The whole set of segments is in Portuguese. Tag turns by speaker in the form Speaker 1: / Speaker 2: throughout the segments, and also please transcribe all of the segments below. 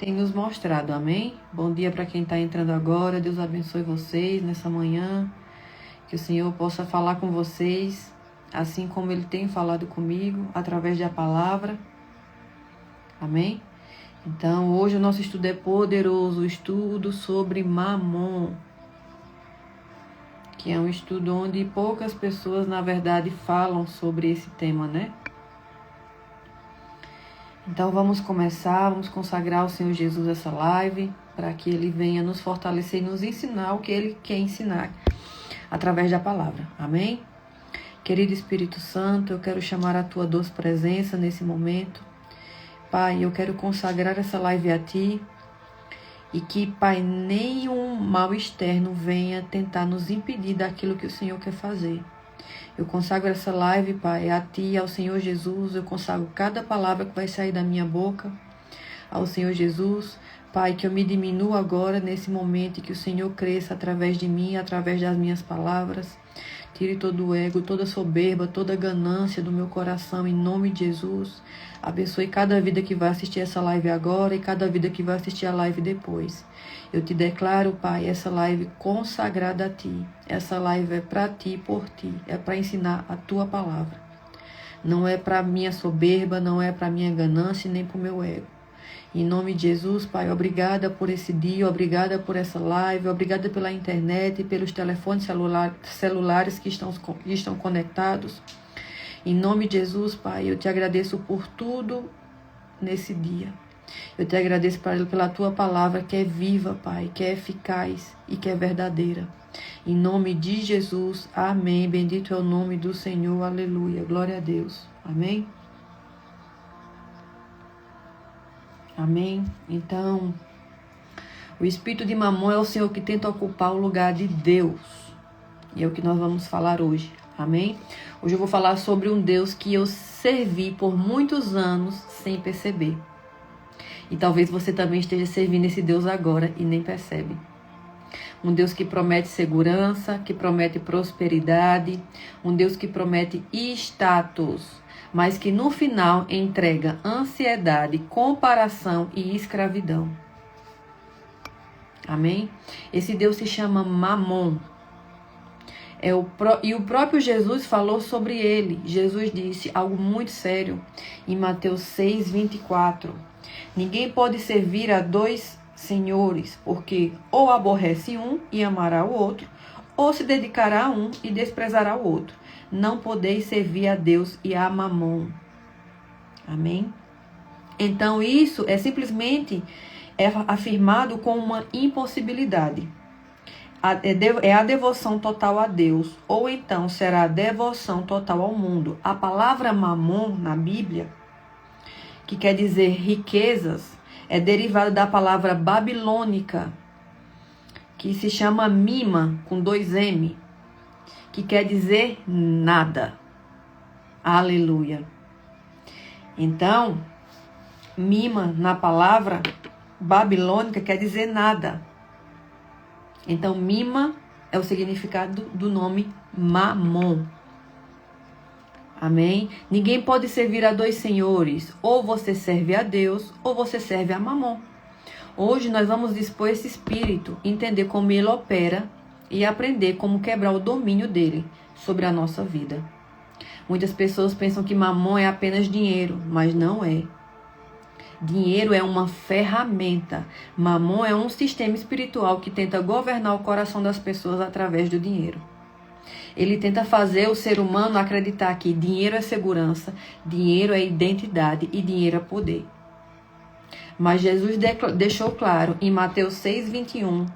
Speaker 1: tem nos mostrado, amém? Bom dia para quem está entrando agora, Deus abençoe vocês nessa manhã, que o Senhor possa falar com vocês, assim como Ele tem falado comigo, através da palavra, amém? Então, hoje o nosso estudo é poderoso, o estudo sobre Mamon, que é um estudo onde poucas pessoas, na verdade, falam sobre esse tema, né? Então vamos começar, vamos consagrar ao Senhor Jesus essa live, para que Ele venha nos fortalecer e nos ensinar o que Ele quer ensinar, através da palavra, amém? Querido Espírito Santo, eu quero chamar a Tua doce presença nesse momento. Pai, eu quero consagrar essa live a Ti, e que, Pai, nenhum mal externo venha tentar nos impedir daquilo que o Senhor quer fazer. Eu consagro essa live, Pai, a Ti, ao Senhor Jesus. Eu consagro cada palavra que vai sair da minha boca ao Senhor Jesus. Pai, que eu me diminua agora, nesse momento, e que o Senhor cresça através de mim, através das minhas palavras. Tire todo o ego, toda soberba, toda ganância do meu coração, em nome de Jesus. Abençoe cada vida que vai assistir essa live agora e cada vida que vai assistir a live depois. Eu te declaro, Pai, essa live consagrada a Ti. Essa live é para Ti, por Ti. É para ensinar a Tua palavra. Não é para minha soberba, não é para minha ganância, nem para o meu ego. Em nome de Jesus, Pai, obrigada por esse dia, obrigada por essa live, obrigada pela internet e pelos telefones celulares que estão conectados. Em nome de Jesus, Pai, eu te agradeço por tudo nesse dia. Eu te agradeço, Pai, pela Tua palavra que é viva, Pai, que é eficaz e que é verdadeira. Em nome de Jesus, amém. Bendito é o nome do Senhor, aleluia. Glória a Deus, amém. Amém? Então, o espírito de Mamon é o Senhor que tenta ocupar o lugar de Deus. E é o que nós vamos falar hoje. Amém? Hoje eu vou falar sobre um Deus que eu servi por muitos anos sem perceber. E talvez você também esteja servindo esse Deus agora e nem percebe. Um Deus que promete segurança, que promete prosperidade, um Deus que promete status, mas que no final entrega ansiedade, comparação e escravidão. Amém? Esse Deus se chama Mamon. E o próprio Jesus falou sobre ele. Jesus disse algo muito sério em Mateus 6:24. Ninguém pode servir a dois senhores, porque ou aborrece um e amará o outro, ou se dedicará a um e desprezará o outro. Não podeis servir a Deus e a Mamon. Amém? Então isso é simplesmente afirmado com uma impossibilidade. É a devoção total a Deus, ou então será a devoção total ao mundo. A palavra Mamon na Bíblia, que quer dizer riquezas, é derivada da palavra babilônica, que se chama Mima, com 2 M, que quer dizer nada. Aleluia. Então, Mima, na palavra babilônica, quer dizer nada. Então, Mima é o significado do nome Mamon. Amém? Ninguém pode servir a dois senhores. Ou você serve a Deus, ou você serve a Mamon. Hoje nós vamos dispor esse espírito, entender como ele opera e aprender como quebrar o domínio dele sobre a nossa vida. Muitas pessoas pensam que Mamon é apenas dinheiro, mas não é. Dinheiro é uma ferramenta. Mamon é um sistema espiritual que tenta governar o coração das pessoas através do dinheiro. Ele tenta fazer o ser humano acreditar que dinheiro é segurança, dinheiro é identidade e dinheiro é poder. Mas Jesus deixou claro em Mateus 6:21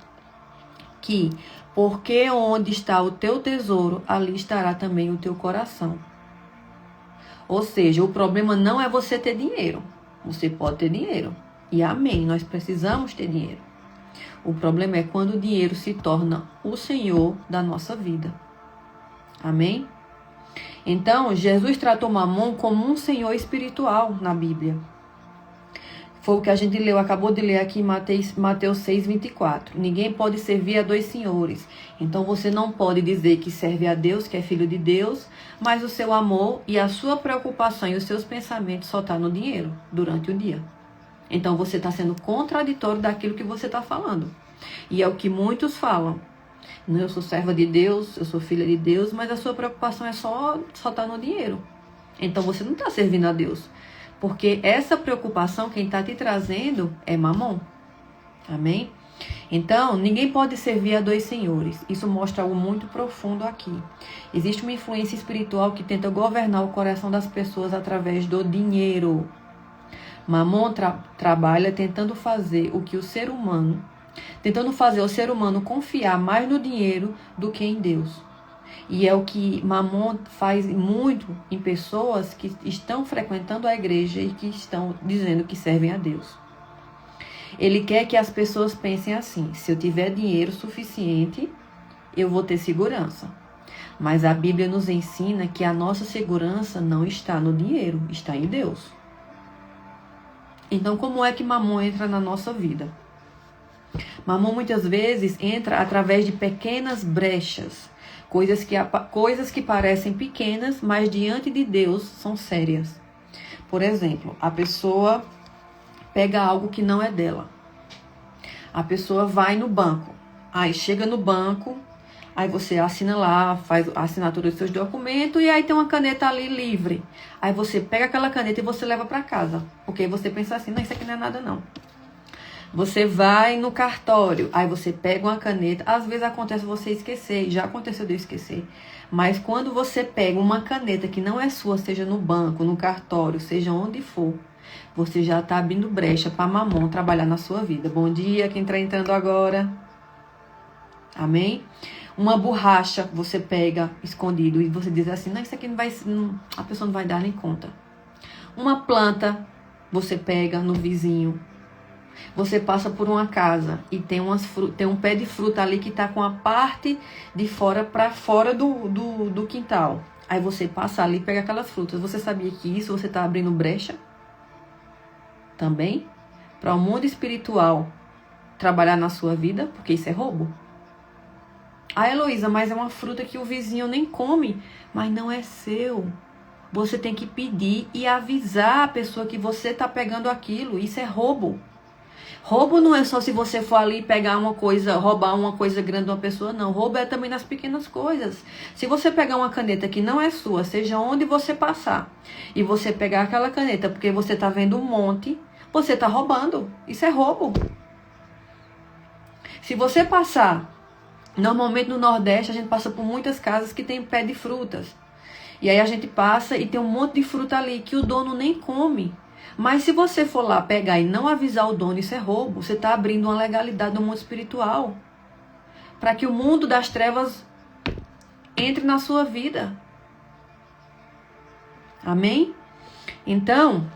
Speaker 1: que porque onde está o teu tesouro, ali estará também o teu coração. Ou seja, o problema não é você ter dinheiro. Você pode ter dinheiro. E amém, nós precisamos ter dinheiro. O problema é quando o dinheiro se torna o Senhor da nossa vida. Amém? Então, Jesus tratou Mamon como um senhor espiritual na Bíblia. Foi o que a gente leu, acabou de ler aqui em Mateus 6:24. Ninguém pode servir a dois senhores. Então você não pode dizer que serve a Deus, que é filho de Deus, mas o seu amor e a sua preocupação e os seus pensamentos só estão no dinheiro durante o dia. Então você está sendo contraditório daquilo que você está falando. E é o que muitos falam. Eu sou serva de Deus, eu sou filha de Deus, mas a sua preocupação é só estar no dinheiro. Então você não está servindo a Deus. Porque essa preocupação, quem está te trazendo é Mamon. Amém? Então, ninguém pode servir a dois senhores. Isso mostra algo muito profundo aqui. Existe uma influência espiritual que tenta governar o coração das pessoas através do dinheiro. Mamon trabalha tentando fazer o ser humano confiar mais no dinheiro do que em Deus. E é o que Mamon faz muito em pessoas que estão frequentando a igreja e que estão dizendo que servem a Deus. Ele quer que as pessoas pensem assim: se eu tiver dinheiro suficiente, eu vou ter segurança. Mas a Bíblia nos ensina que a nossa segurança não está no dinheiro, está em Deus. Então, como é que Mamon entra na nossa vida? Mamon muitas vezes entra através de pequenas brechas, coisas que parecem pequenas, mas diante de Deus são sérias. Por exemplo, a pessoa pega algo que não é dela. A pessoa vai no banco. Aí chega no banco, aí você assina lá, faz a assinatura dos seus documentos e aí tem uma caneta ali livre. Aí você pega aquela caneta e você leva para casa. Porque aí você pensa assim: não, isso aqui não é nada não. Você vai no cartório, aí você pega uma caneta. Às vezes acontece você esquecer, já aconteceu de eu esquecer. Mas quando você pega uma caneta que não é sua, seja no banco, no cartório, seja onde for, você já está abrindo brecha para Mamon trabalhar na sua vida. Bom dia, quem está entrando agora. Amém? Uma borracha você pega escondido e você diz assim: não, isso aqui não vai, a pessoa não vai dar nem conta. Uma planta você pega no vizinho. Você passa por uma casa e tem um pé de fruta ali que está com a parte de fora para fora do quintal. Aí você passa ali e pega aquelas frutas. Você sabia que isso você está abrindo brecha? Também para o mundo espiritual trabalhar na sua vida, porque isso é roubo. Ah, Heloísa, mas é uma fruta que o vizinho nem come, mas não é seu. Você tem que pedir e avisar a pessoa que você está pegando aquilo. Isso é roubo. Roubo não é só se você for ali pegar uma coisa, roubar uma coisa grande de uma pessoa, não. Roubo é também nas pequenas coisas. Se você pegar uma caneta que não é sua, seja onde você passar, e você pegar aquela caneta porque você está vendo um monte, você está roubando. Isso é roubo. Se você passar, normalmente no Nordeste a gente passa por muitas casas que tem pé de frutas. E aí a gente passa e tem um monte de fruta ali que o dono nem come. Mas se você for lá pegar e não avisar o dono, isso é roubo. Você está abrindo uma legalidade no mundo espiritual. Para que o mundo das trevas entre na sua vida. Amém? Então,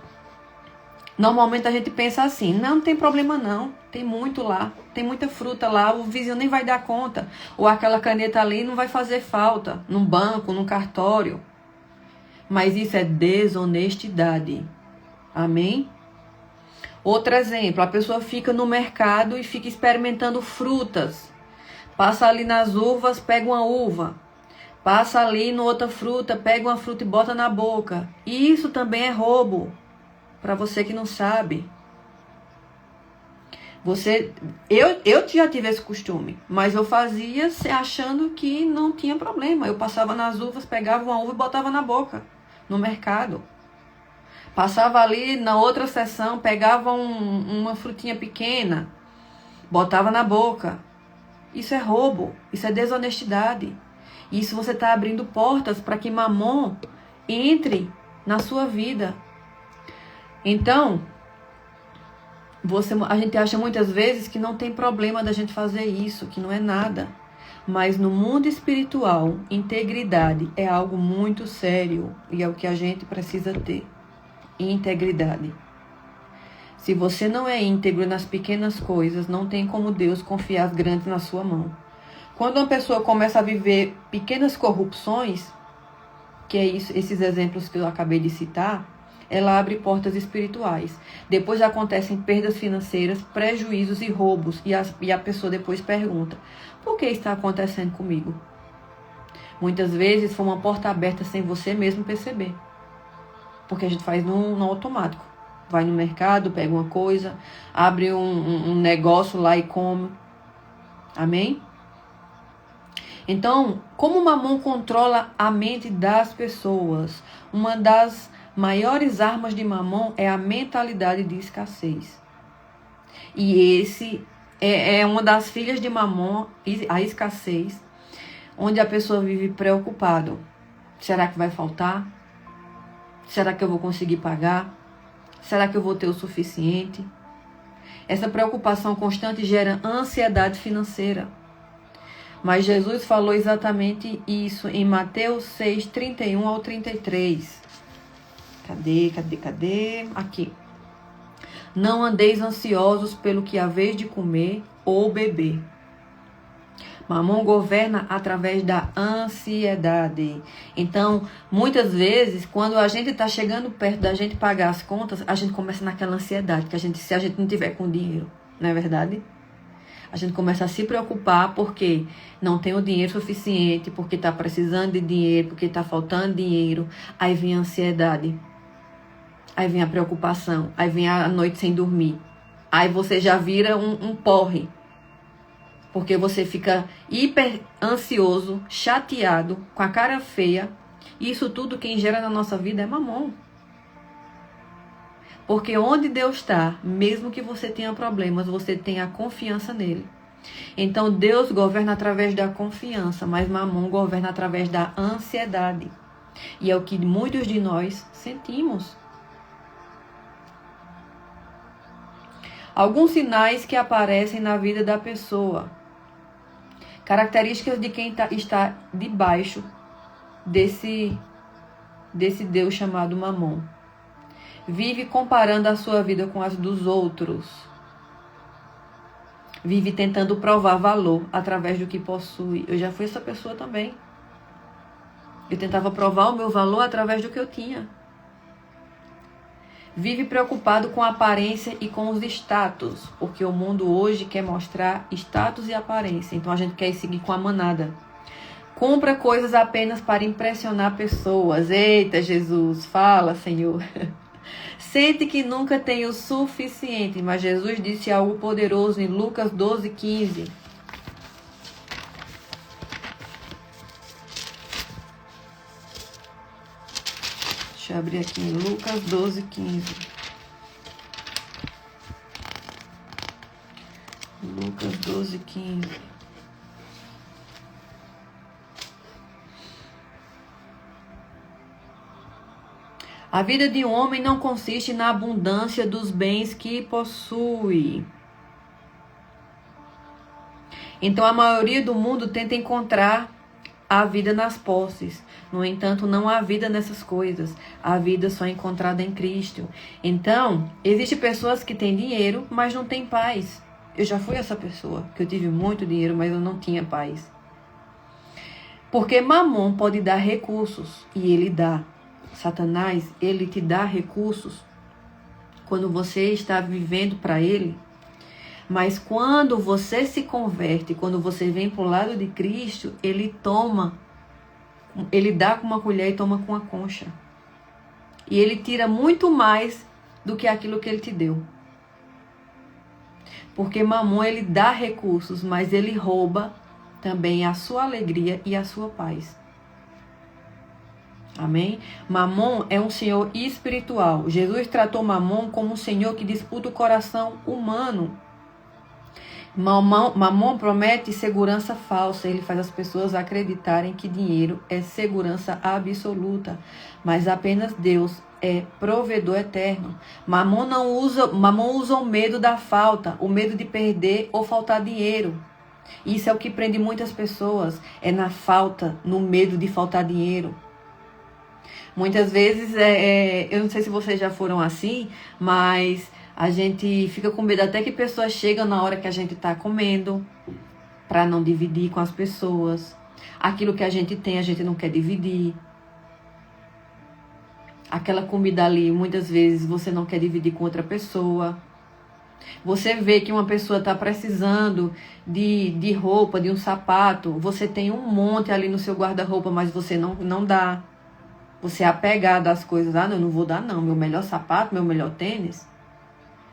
Speaker 1: normalmente a gente pensa assim: não tem problema não. Tem muito lá. Tem muita fruta lá. O vizinho nem vai dar conta. Ou aquela caneta ali não vai fazer falta. Num banco, num cartório. Mas isso é desonestidade. Amém? Outro exemplo, a pessoa fica no mercado e fica experimentando frutas. Passa ali nas uvas, pega uma uva. Passa ali no outra fruta, pega uma fruta e bota na boca. E isso também é roubo. Para você que não sabe. Eu já tive esse costume, mas eu fazia achando que não tinha problema. Eu passava nas uvas, pegava uma uva e botava na boca, no mercado. Passava ali na outra seção, pegava uma frutinha pequena, botava na boca. Isso é roubo, isso é desonestidade. Isso você está abrindo portas para que Mamon entre na sua vida. Então, a gente acha muitas vezes que não tem problema da gente fazer isso, que não é nada. Mas no mundo espiritual, integridade é algo muito sério e é o que a gente precisa ter. Integridade. Se você não é íntegro nas pequenas coisas, não tem como Deus confiar as grandes na sua mão. Quando uma pessoa começa a viver pequenas corrupções, que é isso, esses exemplos que eu acabei de citar, ela abre portas espirituais. Depois acontecem perdas financeiras, prejuízos e roubos. E a pessoa depois pergunta: por que está acontecendo comigo? Muitas vezes foi uma porta aberta sem você mesmo perceber. Porque a gente faz no automático. vai no mercado, pega uma coisa, abre um negócio lá e come. Amém? Então, como Mamon controla a mente das pessoas? Uma das maiores armas de Mamon é a mentalidade de escassez. E esse é uma das filhas de Mamon, a escassez, onde a pessoa vive preocupado. Será que vai faltar? Será que eu vou conseguir pagar? Será que eu vou ter o suficiente? Essa preocupação constante gera ansiedade financeira. Mas Jesus falou exatamente isso em Mateus 6, 31 ao 33. Cadê? Aqui. Não andeis ansiosos pelo que haveis de comer ou beber. Mamon governa através da ansiedade. Então, muitas vezes, quando a gente está chegando perto da gente pagar as contas, a gente começa naquela ansiedade, que se a gente não tiver com dinheiro, não é verdade? A gente começa a se preocupar porque não tem o dinheiro suficiente, porque está precisando de dinheiro, porque está faltando dinheiro. Aí vem a ansiedade. Aí vem a preocupação. Aí vem a noite sem dormir. Aí você já vira um porre. Porque você fica hiper ansioso, chateado, com a cara feia. E isso tudo quem gera na nossa vida é Mamon. Porque onde Deus está, mesmo que você tenha problemas, você tem a confiança nele. Então Deus governa através da confiança, mas Mamon governa através da ansiedade. E é o que muitos de nós sentimos. Alguns sinais que aparecem na vida da pessoa. Características de quem está debaixo desse Deus chamado Mamon. Vive comparando a sua vida com as dos outros. Vive tentando provar valor através do que possui. Eu já fui essa pessoa também. Eu tentava provar o meu valor através do que eu tinha. Vive preocupado com a aparência e com os status, porque o mundo hoje quer mostrar status e aparência, então a gente quer seguir com a manada. Compra coisas apenas para impressionar pessoas. Eita, Jesus, fala, Senhor. Sente que nunca tem o suficiente, mas Jesus disse algo poderoso em Lucas 12, 15. Deixa eu abrir aqui em Lucas 12, 15. Lucas 12, 15. A vida de um homem não consiste na abundância dos bens que possui. Então a maioria do mundo tenta encontrar a vida nas posses. No entanto, não há vida nessas coisas. A vida só é encontrada em Cristo. Então, existem pessoas que têm dinheiro, mas não têm paz. Eu já fui essa pessoa, que eu tive muito dinheiro, mas eu não tinha paz. Porque Mamon pode dar recursos, e ele dá. Satanás, ele te dá recursos quando você está vivendo para ele. Mas quando você se converte, quando você vem para o lado de Cristo, ele dá com uma colher e toma com a concha. E ele tira muito mais do que aquilo que ele te deu. Porque Mamon, ele dá recursos, mas ele rouba também a sua alegria e a sua paz. Amém? Mamon é um senhor espiritual. Jesus tratou Mamon como um senhor que disputa o coração humano. Mamon promete segurança falsa. Ele faz as pessoas acreditarem que dinheiro é segurança absoluta. Mas apenas Deus é provedor eterno. Mamon usa o medo da falta, o medo de perder ou faltar dinheiro. Isso é o que prende muitas pessoas. É na falta, no medo de faltar dinheiro. Muitas vezes, eu não sei se vocês já foram assim, mas a gente fica com medo até que pessoas chegam na hora que a gente está comendo, para não dividir com as pessoas. Aquilo que a gente tem, a gente não quer dividir. Aquela comida ali, muitas vezes, você não quer dividir com outra pessoa. Você vê que uma pessoa está precisando de roupa, de um sapato. Você tem um monte ali no seu guarda-roupa, mas você não dá. Você é apegado às coisas. Ah, não, eu não vou dar não. Meu melhor sapato, meu melhor tênis.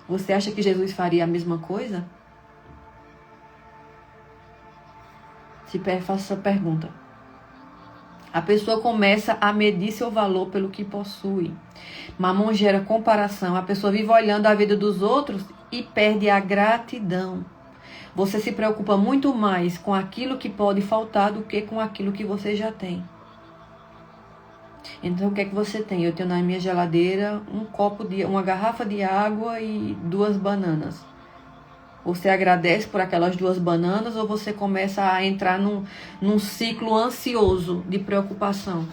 Speaker 1: Você acha que Jesus faria a mesma coisa? Faça essa pergunta. A pessoa começa a medir seu valor pelo que possui. Mamon gera comparação. A pessoa vive olhando a vida dos outros e perde a gratidão. Você se preocupa muito mais com aquilo que pode faltar do que com aquilo que você já tem. Então, o que é que você tem? Eu tenho na minha geladeira uma garrafa de água e 2 bananas. Você agradece por aquelas 2 bananas ou você começa a entrar num ciclo ansioso de preocupação?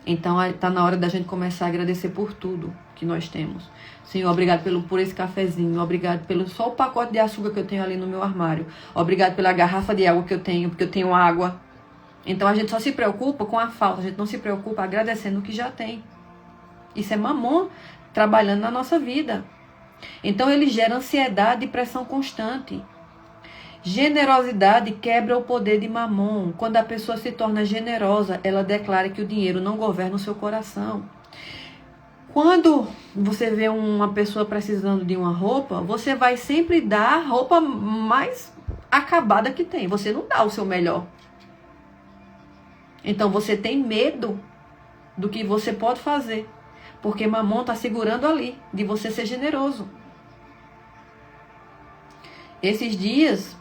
Speaker 1: Então, está na hora da gente começar a agradecer por tudo que nós temos. Senhor, obrigado por esse cafezinho. Obrigado pelo só o pacote de açúcar que eu tenho ali no meu armário. Obrigado pela garrafa de água que eu tenho, porque eu tenho água. Então, a gente só se preocupa com a falta. A gente não se preocupa agradecendo o que já tem. Isso é Mamon trabalhando na nossa vida. Então, ele gera ansiedade e pressão constante. Generosidade quebra o poder de Mamon. Quando a pessoa se torna generosa, ela declara que o dinheiro não governa o seu coração. Quando você vê uma pessoa precisando de uma roupa, você vai sempre dar a roupa mais acabada que tem. Você não dá o seu melhor. Então você tem medo do que você pode fazer. Porque Mamon está segurando ali, de você ser generoso. Esses dias,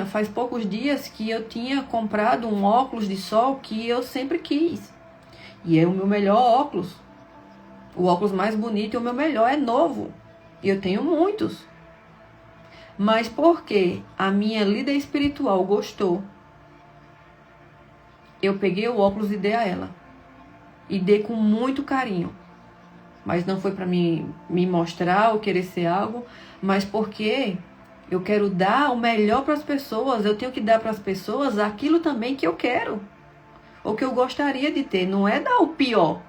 Speaker 1: faz poucos dias que eu tinha comprado um óculos de sol que eu sempre quis. E é o meu melhor óculos. O óculos mais bonito e o meu melhor é novo. E eu tenho muitos. Mas porque a minha líder espiritual gostou, eu peguei o óculos e dei a ela. E dei com muito carinho. Mas não foi para me mostrar ou querer ser algo, mas porque eu quero dar o melhor para as pessoas. Eu tenho que dar para as pessoas aquilo também que eu quero. Ou que eu gostaria de ter. Não é dar o pior.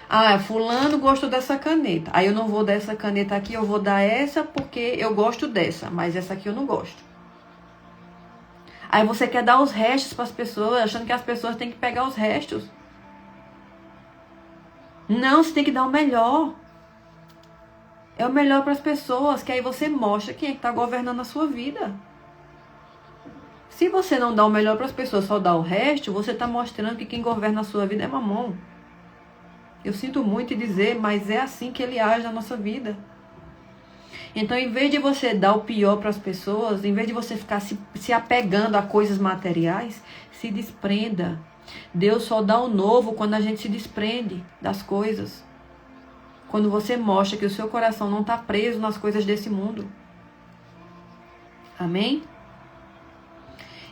Speaker 1: Ah, fulano gostou dessa caneta. Aí eu não vou dar essa caneta aqui, eu vou dar essa porque eu gosto dessa. Mas essa aqui eu não gosto. Aí você quer dar os restos para as pessoas, achando que as pessoas têm que pegar os restos. Não, você tem que dar o melhor. É o melhor para as pessoas, que aí você mostra quem é que está governando a sua vida. Se você não dá o melhor para as pessoas, só dá o resto, você está mostrando que quem governa a sua vida é Mamon. Eu sinto muito em dizer, mas é assim que ele age na nossa vida. Então, em vez de você dar o pior para as pessoas, em vez de você ficar se apegando a coisas materiais, se desprenda. Deus só dá o novo quando a gente se desprende das coisas. Quando você mostra que o seu coração não está preso nas coisas desse mundo. Amém?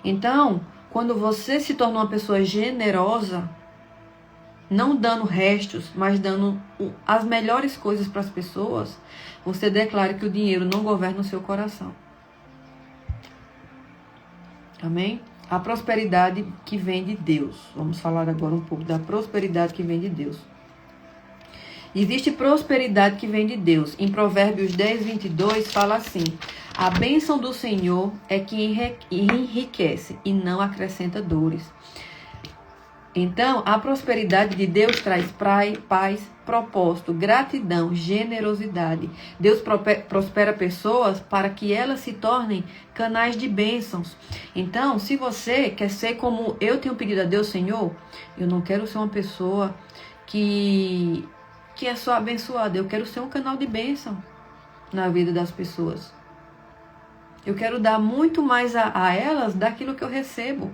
Speaker 1: Então, quando você se torna uma pessoa generosa, não dando restos, mas dando as melhores coisas para as pessoas, você declara que o dinheiro não governa o seu coração. Amém? A prosperidade que vem de Deus. Vamos falar agora um pouco da prosperidade que vem de Deus. Existe prosperidade que vem de Deus. Em Provérbios 10, 22, fala assim: a bênção do Senhor é que enriquece e não acrescenta dores. Então, a prosperidade de Deus traz paz, propósito, gratidão, generosidade. Deus prospera pessoas para que elas se tornem canais de bênçãos. Então, se você quer ser como eu tenho pedido a Deus, Senhor, eu não quero ser uma pessoa que é só abençoada. Eu quero ser um canal de bênção na vida das pessoas. Eu quero dar muito mais a elas daquilo que eu recebo.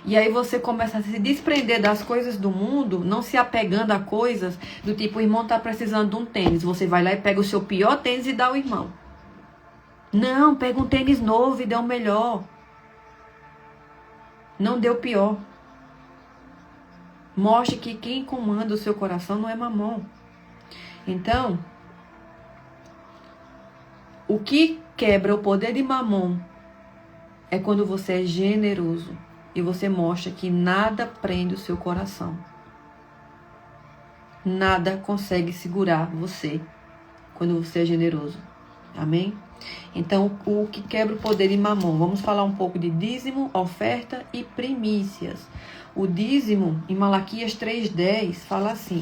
Speaker 1: E aí você começa a se desprender das coisas do mundo, não se apegando a coisas do tipo, o irmão está precisando de um tênis. Você vai lá e pega o seu pior tênis e dá ao irmão. Não, pega um tênis novo e dê o melhor. Não dê o pior. Mostre que quem comanda o seu coração não é Mamon. Então, o que quebra o poder de Mamon é quando você é generoso. E você mostra que nada prende o seu coração. Nada consegue segurar você quando você é generoso. Amém? Então, o que quebra o poder de Mamon? Vamos falar um pouco de dízimo, oferta e primícias. O dízimo, em Malaquias 3,10, fala assim: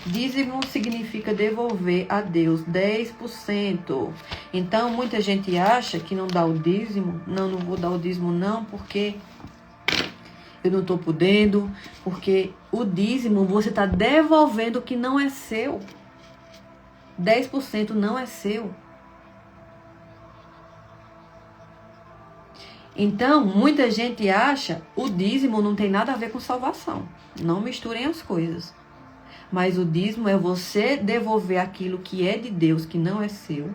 Speaker 1: dízimo significa devolver a Deus 10%. Então, muita gente acha que não dá o dízimo. Não vou dar o dízimo não, porque eu não estou podendo. Porque o dízimo, você está devolvendo o que não é seu. 10% não é seu. Então, muita gente acha o dízimo não tem nada a ver com salvação. Não misturem as coisas. Mas o dízimo é você devolver aquilo que é de Deus, que não é seu.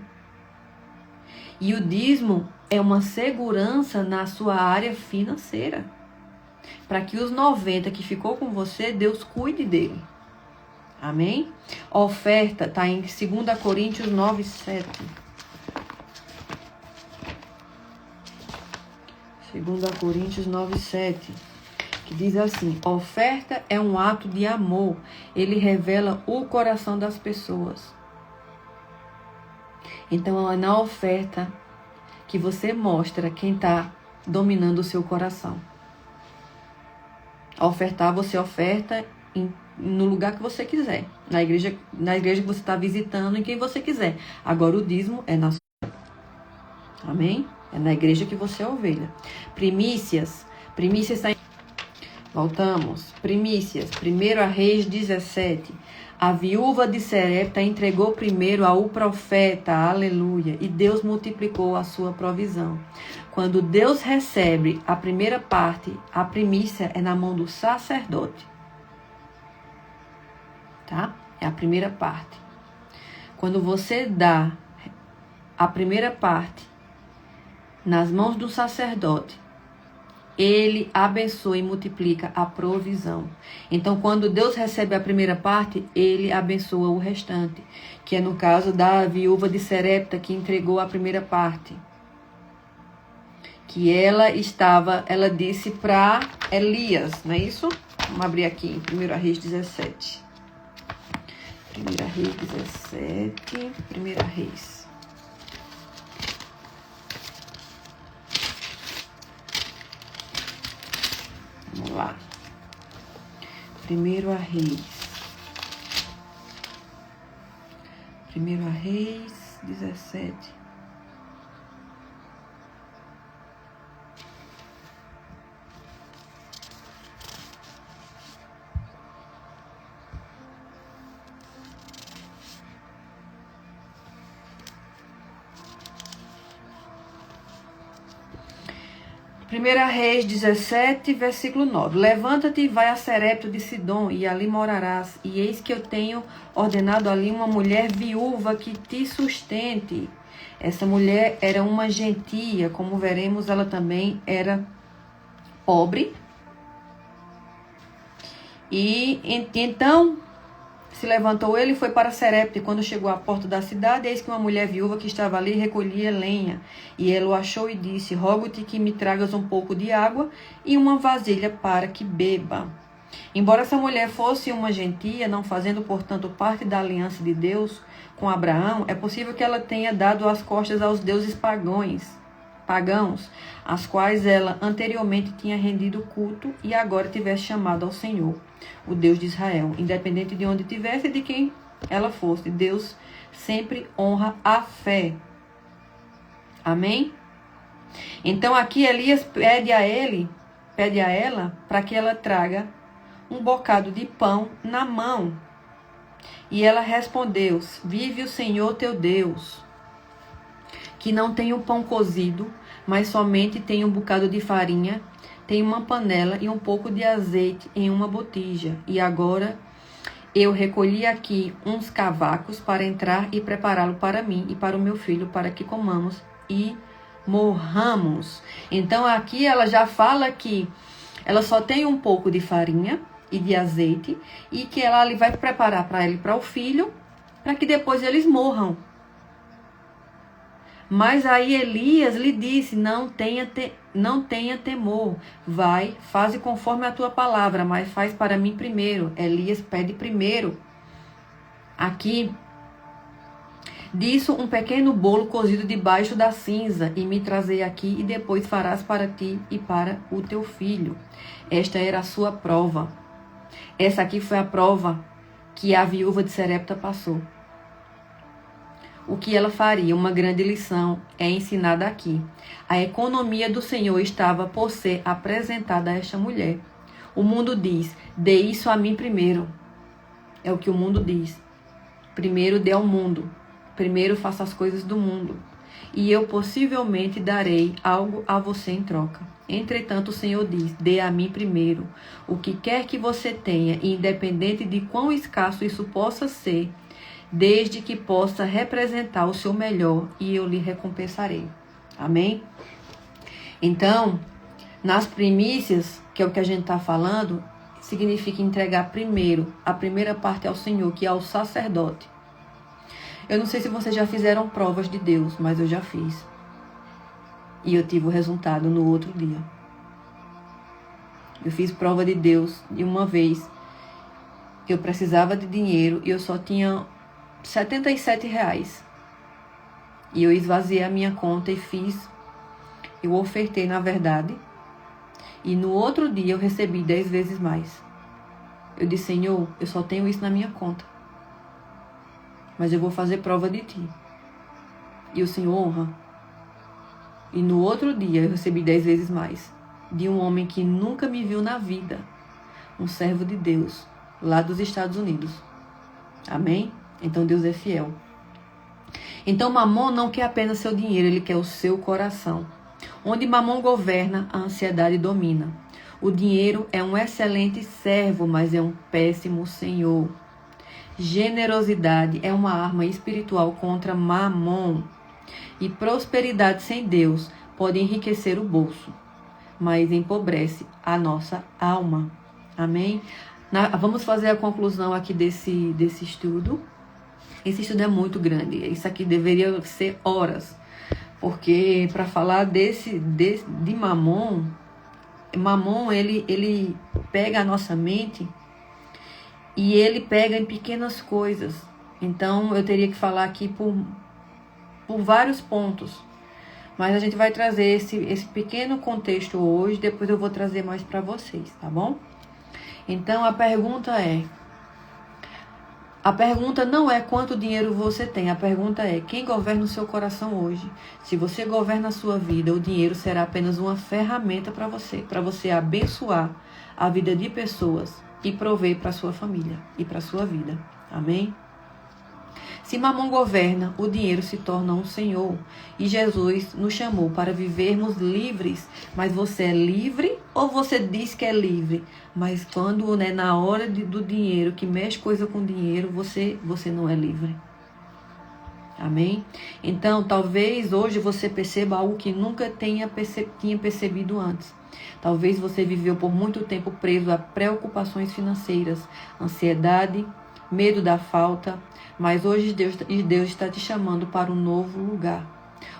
Speaker 1: E o dízimo é uma segurança na sua área financeira. Para que os 90 que ficou com você, Deus cuide dele. Amém? A oferta está em 2 Coríntios 9:7. 2 Coríntios 9:7, que diz assim: a oferta é um ato de amor, ele revela o coração das pessoas. Então é na oferta que você mostra quem está dominando o seu coração. A ofertar, você oferta no lugar que você quiser, na igreja que você está visitando, em quem você quiser. Agora o dízimo é na sua. Amém? É na igreja que você é ovelha. Primícias está em... Voltamos. Primícias. 1 Reis 17. A viúva de Serepta entregou primeiro ao profeta. Aleluia. E Deus multiplicou a sua provisão. Quando Deus recebe a primeira parte, a primícia é na mão do sacerdote. Tá? É a primeira parte. Quando você dá a primeira parte nas mãos do sacerdote, ele abençoa e multiplica a provisão. Então, quando Deus recebe a primeira parte, ele abençoa o restante, que é no caso da viúva de Serepta, que entregou a primeira parte. Que ela disse para Elias, não é isso? Vamos abrir aqui em 1 Reis 17. 1 Reis 17, 1 Reis. Vamos lá. 1 Reis. 1 Reis 17. Primeira Reis 17, versículo 9. Levanta-te e vai a Serepta de Sidom, e ali morarás. E eis que eu tenho ordenado ali uma mulher viúva que te sustente. Essa mulher era uma gentia, como veremos, ela também era pobre. E então se levantou ele e foi para Serepta, e quando chegou à porta da cidade, eis que uma mulher viúva que estava ali recolhia lenha. E ele o achou e disse: rogo-te que me tragas um pouco de água e uma vasilha para que beba. Embora essa mulher fosse uma gentia, não fazendo, portanto, parte da aliança de Deus com Abraão, é possível que ela tenha dado as costas aos deuses pagãos, às quais ela anteriormente tinha rendido culto, e agora tivesse chamado ao Senhor, o Deus de Israel. Independente de onde tivesse e de quem ela fosse, Deus sempre honra a fé. Amém? Então aqui Elias pede a ela para que ela traga um bocado de pão na mão. E ela respondeu: vive o Senhor teu Deus, que não tem o pão cozido, mas somente tem um bocado de farinha, tem uma panela e um pouco de azeite em uma botija. E agora eu recolhi aqui uns cavacos para entrar e prepará-lo para mim e para o meu filho, para que comamos e morramos. Então aqui ela já fala que ela só tem um pouco de farinha e de azeite, e que ela vai preparar para ele e para o filho, para que depois eles morram. Mas aí Elias lhe disse: não tenha temor, vai, faze conforme a tua palavra, mas faz para mim primeiro. Elias pede primeiro. Aqui Disso um pequeno bolo cozido debaixo da cinza, e me trazei aqui, e depois farás para ti e para o teu filho. Esta era a sua prova. Essa aqui foi a prova que a viúva de Sarepta passou. O que ela faria? Uma grande lição é ensinada aqui. A economia do Senhor estava por ser apresentada a esta mulher. O mundo diz, dê isso a mim primeiro. É o que o mundo diz. Primeiro dê ao mundo. Primeiro faça as coisas do mundo. E eu possivelmente darei algo a você em troca. Entretanto, o Senhor diz, dê a mim primeiro. O que quer que você tenha, independente de quão escasso isso possa ser, desde que possa representar o seu melhor, e eu lhe recompensarei. Amém? Então, nas primícias, que é o que a gente está falando, significa entregar primeiro, a primeira parte ao Senhor, que é ao sacerdote. Eu não sei se vocês já fizeram provas de Deus, mas eu já fiz. E eu tive o resultado no outro dia. Eu fiz prova de Deus e uma vez eu precisava de dinheiro e eu só tinha R$77. E eu esvaziei a minha conta e eu ofertei na verdade. E no outro dia eu recebi 10 vezes mais. Eu disse, Senhor, eu só tenho isso na minha conta. Mas eu vou fazer prova de ti. E o Senhor honra. E no outro dia eu recebi 10 vezes mais. De um homem que nunca me viu na vida. Um servo de Deus. Lá dos Estados Unidos. Amém? Então Deus é fiel. Então Mamon não quer apenas seu dinheiro, ele quer o seu coração. Onde Mamon governa, a ansiedade domina. O dinheiro é um excelente servo, mas é um péssimo senhor. Generosidade é uma arma espiritual contra Mamon. E prosperidade sem Deus pode enriquecer o bolso, mas empobrece a nossa alma. Amém? Vamos fazer a conclusão aqui desse estudo. Esse estudo é muito grande. Isso aqui deveria ser horas. Porque para falar de Mamon, ele pega a nossa mente e ele pega em pequenas coisas. Então eu teria que falar aqui por vários pontos. Mas a gente vai trazer esse pequeno contexto hoje. Depois eu vou trazer mais para vocês, tá bom? Então a pergunta não é quanto dinheiro você tem. A pergunta é quem governa o seu coração hoje. Se você governa a sua vida, o dinheiro será apenas uma ferramenta para você abençoar a vida de pessoas e prover para sua família e para sua vida. Amém? Se Mamon governa, o dinheiro se torna um senhor. E Jesus nos chamou para vivermos livres. Mas você é livre ou você diz que é livre? Mas quando, na hora do dinheiro, que mexe coisa com dinheiro, você não é livre. Amém? Então, talvez hoje você perceba algo que nunca tinha percebido antes. Talvez você viveu por muito tempo preso a preocupações financeiras, ansiedade, medo da falta. Mas hoje Deus está te chamando para um novo lugar.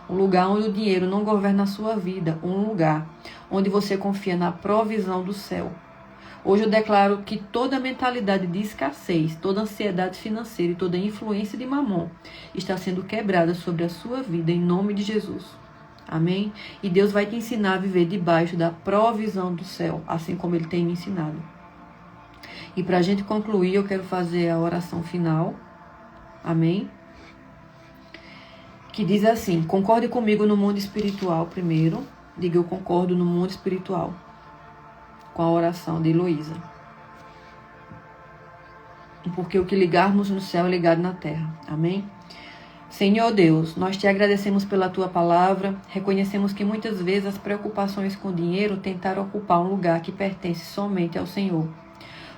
Speaker 1: Um lugar onde o dinheiro não governa a sua vida. Um lugar onde você confia na provisão do céu. Hoje eu declaro que toda mentalidade de escassez, toda ansiedade financeira e toda influência de Mamon está sendo quebrada sobre a sua vida em nome de Jesus. Amém? E Deus vai te ensinar a viver debaixo da provisão do céu, assim como Ele tem me ensinado. E para a gente concluir, eu quero fazer a oração final. Amém? Que diz assim, concorde comigo no mundo espiritual primeiro. Diga, eu concordo no mundo espiritual. Com a oração de Heloísa. Porque o que ligarmos no céu é ligado na terra. Amém? Senhor Deus, nós te agradecemos pela tua palavra. Reconhecemos que muitas vezes as preocupações com o dinheiro tentaram ocupar um lugar que pertence somente ao Senhor.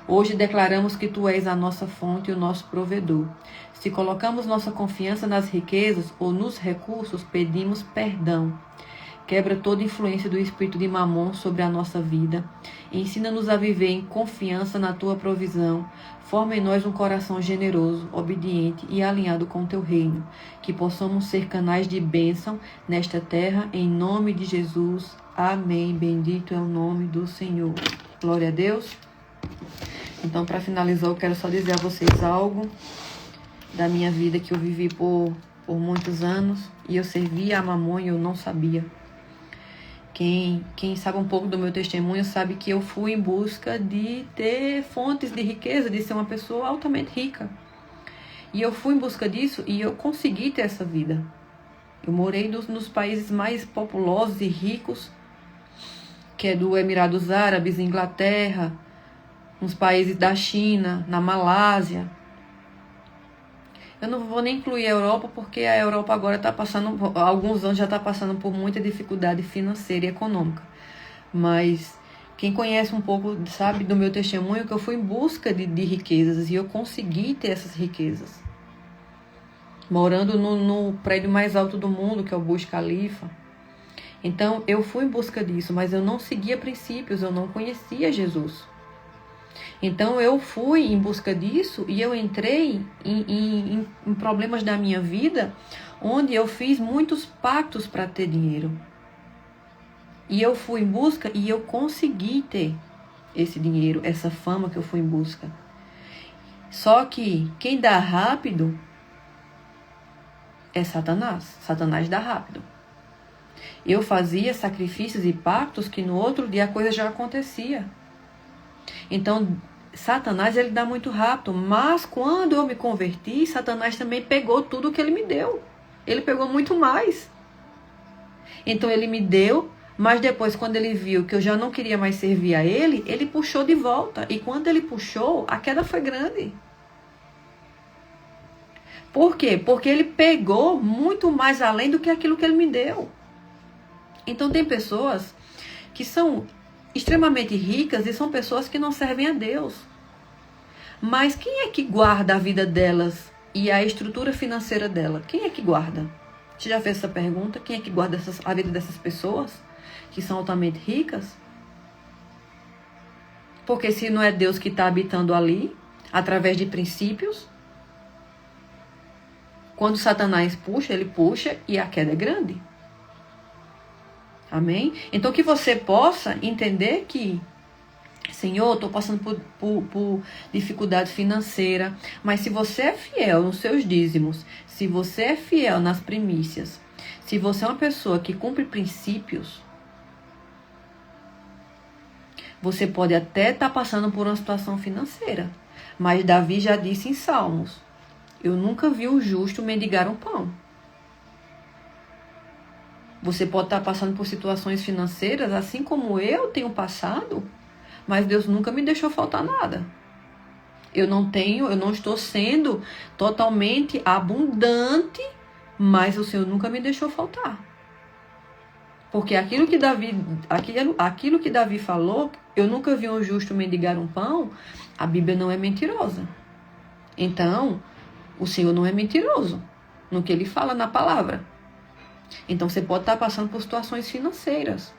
Speaker 1: Hoje declaramos que tu és a nossa fonte e o nosso provedor. Se colocamos nossa confiança nas riquezas ou nos recursos, pedimos perdão. Quebra toda influência do espírito de Mamon sobre a nossa vida. Ensina-nos a viver em confiança na tua provisão. Forma em nós um coração generoso, obediente e alinhado com o teu reino. Que possamos ser canais de bênção nesta terra, em nome de Jesus. Amém. Bendito é o nome do Senhor. Glória a Deus. Então, para finalizar, eu quero só dizer a vocês algo da minha vida que eu vivi por por muitos anos e eu servia a mamon e eu não sabia. Quem sabe um pouco do meu testemunho sabe que eu fui em busca de ter fontes de riqueza, de ser uma pessoa altamente rica. E eu fui em busca disso e eu consegui ter essa vida. Eu morei nos países mais populosos e ricos, que é do Emirados Árabes, Inglaterra, nos países da China, na Malásia. Eu não vou nem incluir a Europa, porque a Europa agora está passando, há alguns anos já está passando por muita dificuldade financeira e econômica. Mas quem conhece um pouco, sabe, do meu testemunho, que eu fui em busca de riquezas e eu consegui ter essas riquezas. Morando no prédio mais alto do mundo, que é o Burj Khalifa. Então, eu fui em busca disso, mas eu não seguia princípios, eu não conhecia Jesus. Então, eu fui em busca disso e eu entrei em problemas da minha vida, onde eu fiz muitos pactos para ter dinheiro. E eu fui em busca e eu consegui ter esse dinheiro, essa fama que eu fui em busca. Só que quem dá rápido é Satanás. Satanás dá rápido. Eu fazia sacrifícios e pactos que no outro dia a coisa já acontecia. Então, Satanás, ele dá muito rápido. Mas quando eu me converti, Satanás também pegou tudo que ele me deu. Ele pegou muito mais. Então, ele me deu, mas depois, quando ele viu que eu já não queria mais servir a ele, ele puxou de volta. E quando ele puxou, a queda foi grande. Por quê? Porque ele pegou muito mais além do que aquilo que ele me deu. Então, tem pessoas que são extremamente ricas e são pessoas que não servem a Deus. Mas quem é que guarda a vida delas e a estrutura financeira dela? Quem é que guarda? Você já fez essa pergunta? Quem é que guarda a vida dessas pessoas que são altamente ricas? Porque se não é Deus que está habitando ali, através de princípios, quando Satanás puxa, ele puxa e a queda é grande. Amém? Então que você possa entender que, Senhor, estou passando por dificuldade financeira, mas se você é fiel nos seus dízimos, se você é fiel nas primícias, se você é uma pessoa que cumpre princípios, você pode até estar passando por uma situação financeira. Mas Davi já disse em Salmos, eu nunca vi um justo mendigar um pão. Você pode estar passando por situações financeiras, assim como eu tenho passado, mas Deus nunca me deixou faltar nada. Eu não estou sendo totalmente abundante, mas o Senhor nunca me deixou faltar. Porque aquilo que Davi falou, eu nunca vi um justo mendigar um pão, a Bíblia não é mentirosa. Então, o Senhor não é mentiroso no que ele fala na palavra. Então, você pode estar passando por situações financeiras.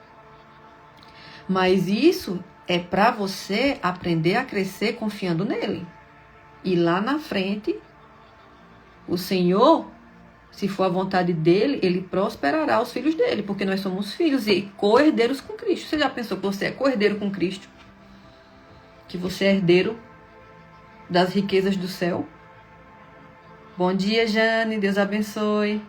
Speaker 1: Mas isso é para você aprender a crescer confiando nele. E lá na frente, o Senhor, se for a vontade dele, ele prosperará os filhos dele. Porque nós somos filhos e co-herdeiros com Cristo. Você já pensou que você é co-herdeiro com Cristo? Que você é herdeiro das riquezas do céu? Bom dia, Jane. Deus abençoe.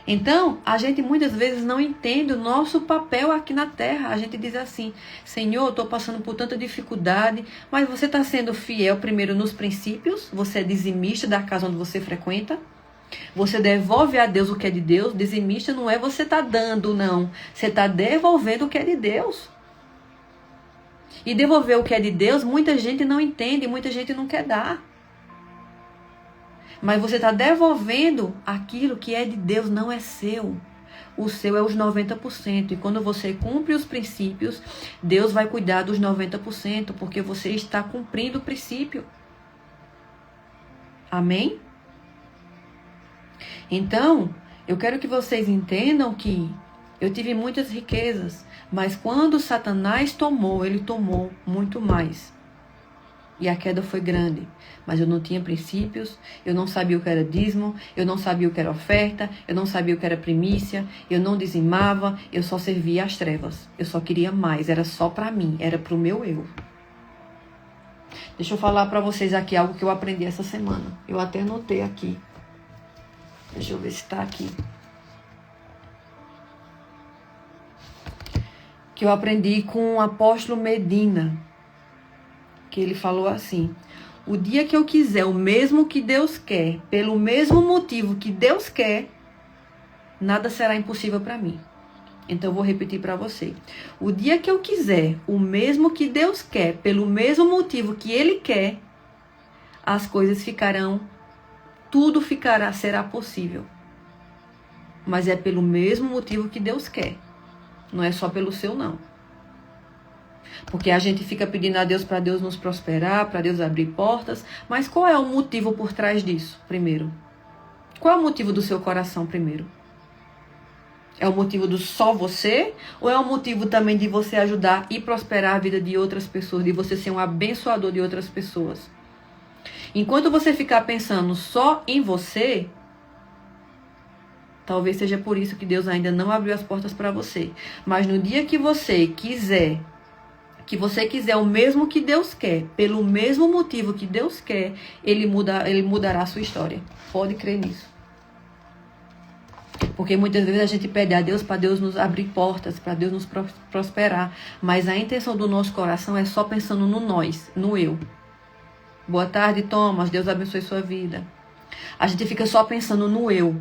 Speaker 1: Então, a gente muitas vezes não entende o nosso papel aqui na terra. A gente diz assim, Senhor, estou passando por tanta dificuldade, mas você está sendo fiel primeiro nos princípios, você é dizimista da casa onde você frequenta, você devolve a Deus o que é de Deus. Dizimista não é você estar dando, não. Você está devolvendo o que é de Deus. E devolver o que é de Deus, muita gente não entende, muita gente não quer dar. Mas você está devolvendo aquilo que é de Deus, não é seu. O seu é os 90%. E quando você cumpre os princípios, Deus vai cuidar dos 90%, porque você está cumprindo o princípio. Amém? Então, eu quero que vocês entendam que eu tive muitas riquezas, mas quando Satanás tomou, ele tomou muito mais. E a queda foi grande. Mas eu não tinha princípios, eu não sabia o que era dízimo, eu não sabia o que era oferta, eu não sabia o que era primícia, eu não dizimava, eu só servia às trevas. Eu só queria mais, era só para mim, era para o meu eu. Deixa eu falar para vocês aqui algo que eu aprendi essa semana. Eu até anotei aqui. Deixa eu ver se está aqui. Que eu aprendi com o apóstolo Medina. Que ele falou assim: o dia que eu quiser o mesmo que Deus quer, pelo mesmo motivo que Deus quer, nada será impossível para mim. Então eu vou repetir para você. O dia que eu quiser o mesmo que Deus quer, pelo mesmo motivo que Ele quer, as coisas ficarão, tudo será possível. Mas é pelo mesmo motivo que Deus quer. Não é só pelo seu, não. Porque a gente fica pedindo a Deus para Deus nos prosperar, para Deus abrir portas. Mas qual é o motivo por trás disso, primeiro? Qual é o motivo do seu coração, primeiro? É o motivo do só você? Ou é o motivo também de você ajudar e prosperar a vida de outras pessoas? De você ser um abençoador de outras pessoas? Enquanto você ficar pensando só em você, talvez seja por isso que Deus ainda não abriu as portas para você. Mas no dia que você quiser o mesmo que Deus quer, pelo mesmo motivo que Deus quer, Ele mudará a sua história. Pode crer nisso. Porque muitas vezes a gente pede a Deus para Deus nos abrir portas, para Deus nos prosperar. Mas a intenção do nosso coração é só pensando no nós, no eu. Boa tarde, Thomas. Deus abençoe sua vida. A gente fica só pensando no eu,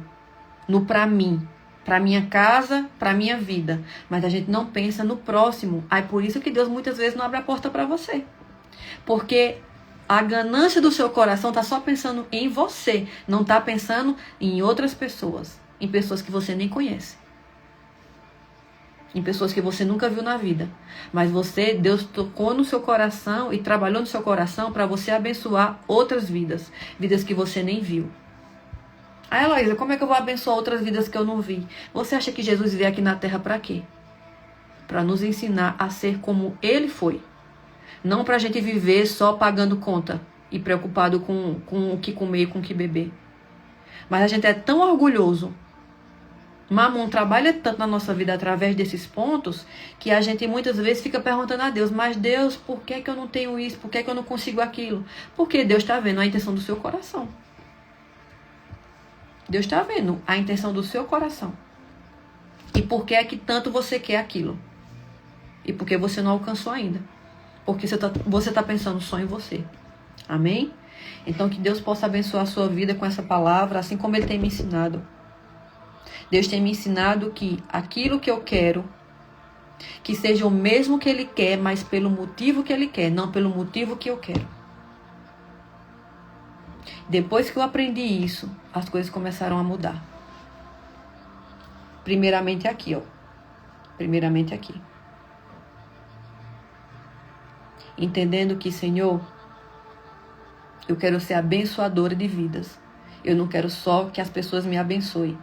Speaker 1: no pra mim, pra minha casa, pra minha vida. Mas a gente não pensa no próximo. Aí por isso que Deus muitas vezes não abre a porta para você. Porque a ganância do seu coração tá só pensando em você. Não tá pensando em outras pessoas. Em pessoas que você nem conhece. Em pessoas que você nunca viu na vida. Mas Deus tocou no seu coração e trabalhou no seu coração para você abençoar outras vidas. Vidas que você nem viu. Ah, Heloísa, como é que eu vou abençoar outras vidas que eu não vi? Você acha que Jesus veio aqui na terra para quê? Para nos ensinar a ser como Ele foi. Não para a gente viver só pagando conta e preocupado com o que comer e com o que beber. Mas a gente é tão orgulhoso. Mamon trabalha tanto na nossa vida através desses pontos que a gente muitas vezes fica perguntando a Deus: mas Deus, por que eu não tenho isso? Por que eu não consigo aquilo? Porque Deus está vendo a intenção do seu coração. Deus está vendo a intenção do seu coração. E por que é que tanto você quer aquilo? E por que você não alcançou ainda? Porque você tá pensando só em você. Amém? Então que Deus possa abençoar a sua vida com essa palavra, assim como Ele tem me ensinado. Deus tem me ensinado que aquilo que eu quero, que seja o mesmo que Ele quer, mas pelo motivo que Ele quer, não pelo motivo que eu quero. Depois que eu aprendi isso, as coisas começaram a mudar. Primeiramente aqui, ó. Primeiramente aqui. Entendendo que, Senhor, eu quero ser abençoadora de vidas. Eu não quero só que as pessoas me abençoem.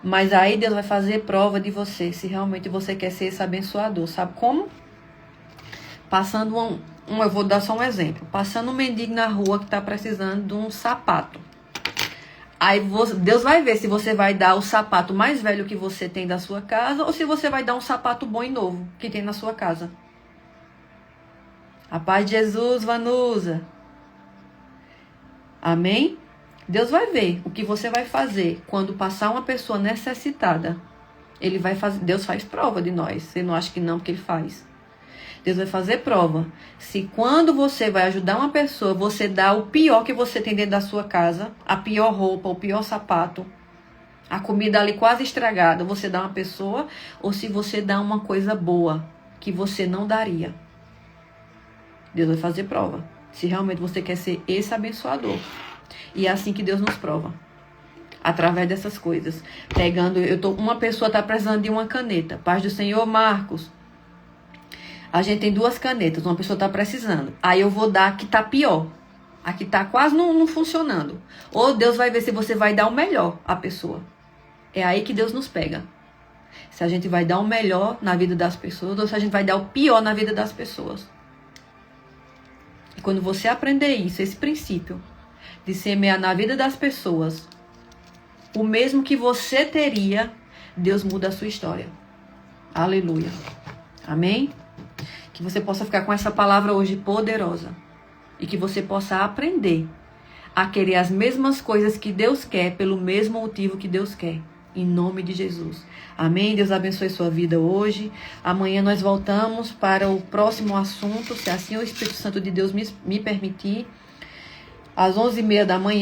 Speaker 1: Mas aí Deus vai fazer prova de você, se realmente você quer ser esse abençoador. Sabe como? Passando eu vou dar só um exemplo. Passando um mendigo na rua que está precisando de um sapato. Aí Deus vai ver se você vai dar o sapato mais velho que você tem da sua casa ou se você vai dar um sapato bom e novo que tem na sua casa. A paz de Jesus, Vanusa. Amém? Deus vai ver o que você vai fazer quando passar uma pessoa necessitada. Ele vai fazer. Deus faz prova de nós. Você não acha que não, porque Ele faz. Deus vai fazer prova. Se quando você vai ajudar uma pessoa, você dá o pior que você tem dentro da sua casa, a pior roupa, o pior sapato, a comida ali quase estragada, você dá uma pessoa, ou se você dá uma coisa boa que você não daria. Deus vai fazer prova. Se realmente você quer ser esse abençoador. E é assim que Deus nos prova. Através dessas coisas. Uma pessoa está precisando de uma caneta. Paz do Senhor, Marcos. A gente tem 2 canetas. Uma pessoa está precisando. Aí eu vou dar a que está pior. A que está quase não funcionando. Ou Deus vai ver se você vai dar o melhor à pessoa. É aí que Deus nos pega. Se a gente vai dar o melhor na vida das pessoas ou se a gente vai dar o pior na vida das pessoas. E quando você aprender isso, esse princípio de semear na vida das pessoas o mesmo que você teria, Deus muda a sua história. Aleluia. Amém? Que você possa ficar com essa palavra hoje poderosa. E que você possa aprender a querer as mesmas coisas que Deus quer, pelo mesmo motivo que Deus quer. Em nome de Jesus. Amém? Deus abençoe sua vida hoje. Amanhã nós voltamos para o próximo assunto, se assim o Espírito Santo de Deus me permitir, às 11h30 da manhã.